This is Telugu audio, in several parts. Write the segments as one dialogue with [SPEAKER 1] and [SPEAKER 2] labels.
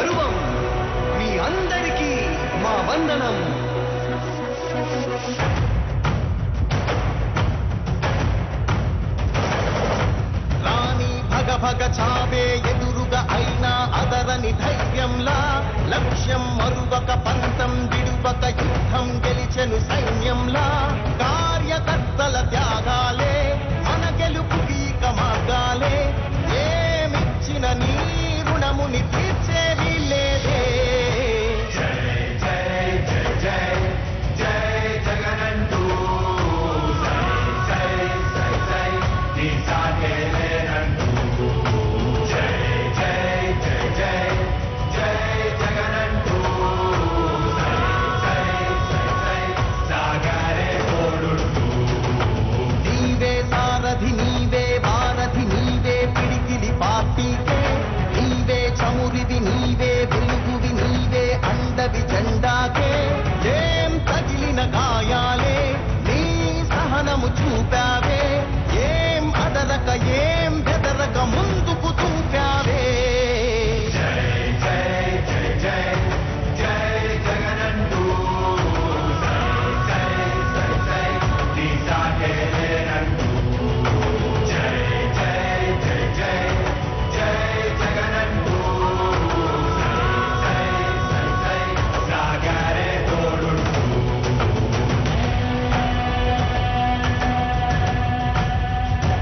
[SPEAKER 1] పరువం. మీ అందరికీ మా వందనం. రాణి భగ భగ చావే ఎదురుగా అయినా అదరని ధైర్యంలా, లక్ష్యం మరువక పంతం విడువక యుద్ధం గెలిచెను సైన్యంలా. కార్యకర్తల త్యాగాలే మన గెలుపుకి ఇక మార్గాలే. ఏమిచ్చిన నీ రుణముని తీర్చేది లేదే. నీవే వారధి నీవే పిడికిలి పార్టీకే. నీవే చమురివి నీవే వెలుగువి నీవే అండవి జెండాకే. ఏం తగిలిన గాయాలే నీ సహనము చూపావే. ఏం అదరక ఏం బెదరక ముందుకు చూపావే.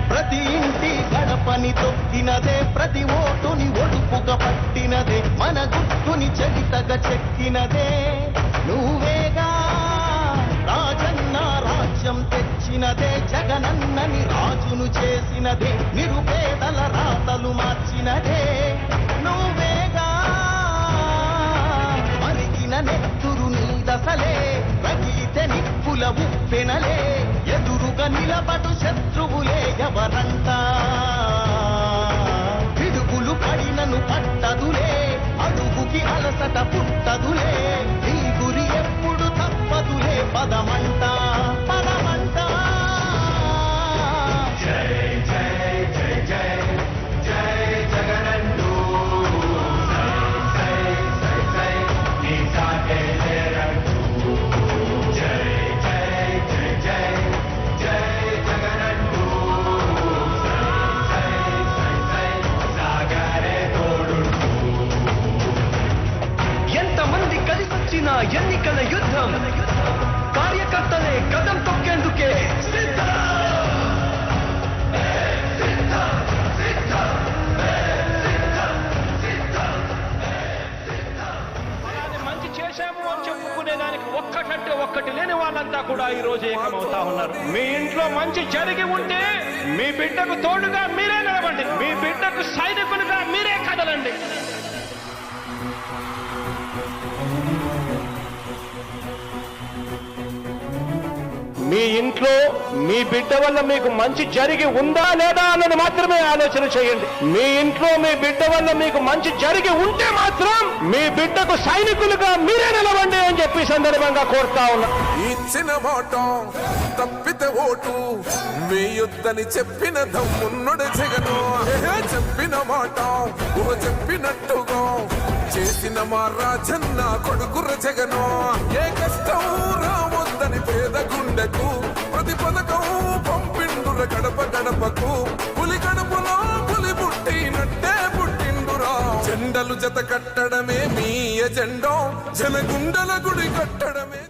[SPEAKER 1] ప్రతి ఇంటి గడపని తొక్కినదే, ప్రతి ఓటుని ఒడుపుగా పట్టినదే, మన గుట్టుని చరితగా చెక్కినదే నువ్వేగా. రాజన్న రాజ్యం తెచ్చినదే, జగనన్నని రాజును చేసినదే, నిరుపేదల రాతలు మార్చినదే నువ్వేగా. మరిగిన నెత్తురు నీ దశలే, రగిలితే నిప్పుల ఉప్పెనలే. ఎదురుగా నిలబడు శత్రువులే ఎవరంట. పిడుగులు పడినను పట్టదులే, అడుగుకి అలసట పుట్టదులే. నీ గురి ఎప్పుడు తప్పదులే, పదమంట పదమంట. జై జై జై జై జై జగనంటూ సై సై సై నీ సాటే లేరంటూ. జై జై జై జై జై జగనంటూ సై సై సై సాగరే తోడుంటూ. ఎంతమంది కలిసొచ్చిన ఎన్నికల యుద్ధం, కార్యకర్తలే కదం తొక్కేందుకే సిద్ధం.
[SPEAKER 2] మంచి చేశాము అని చెప్పుకునే దానికి ఒక్కటంటే ఒక్కటి లేని వాళ్ళంతా కూడా ఈ రోజు ఏకమవుతా ఉన్నారు. మీ ఇంట్లో మంచి జరిగి ఉంటే మీ బిడ్డకు తోడుగా మీరే నిలబండి, మీ బిడ్డకు సైనికులుగా మీరే కదలండి. మీ ఇంట్లో మీ బిడ్డ వల్ల మీకు మంచి జరిగి ఉందా లేదా అన్నది మాత్రమే ఆలోచన చేయండి. మీ ఇంట్లో మీ బిడ్డ వల్ల మీకు మంచి జరిగి ఉంటే మాత్రం మీ బిడ్డకు సైనికులుగా మీరే నిలవండి అని చెప్పి సందర్భంగా కోరుతా ఉన్నా.
[SPEAKER 3] ఇచ్చిన మాట తప్పితే ఓటు మీ యుద్ధని చెప్పిన దమ్మున్నడు జగను. చెప్పిన మాట చెప్పినట్టుగా చేసిన మా రాజన్న కొడుకుర జగను. ఏ కష్టం రావద్దని పేద గుండెకు ప్రతి పథకం పంపిండుర గడప గడపకు. పులి గడపలో పులి పుట్టినట్టే పుట్టిండురా. జెండలు జత కట్టడమే మీ ఎజెండా, జనగుండల గుడి కట్టడమే.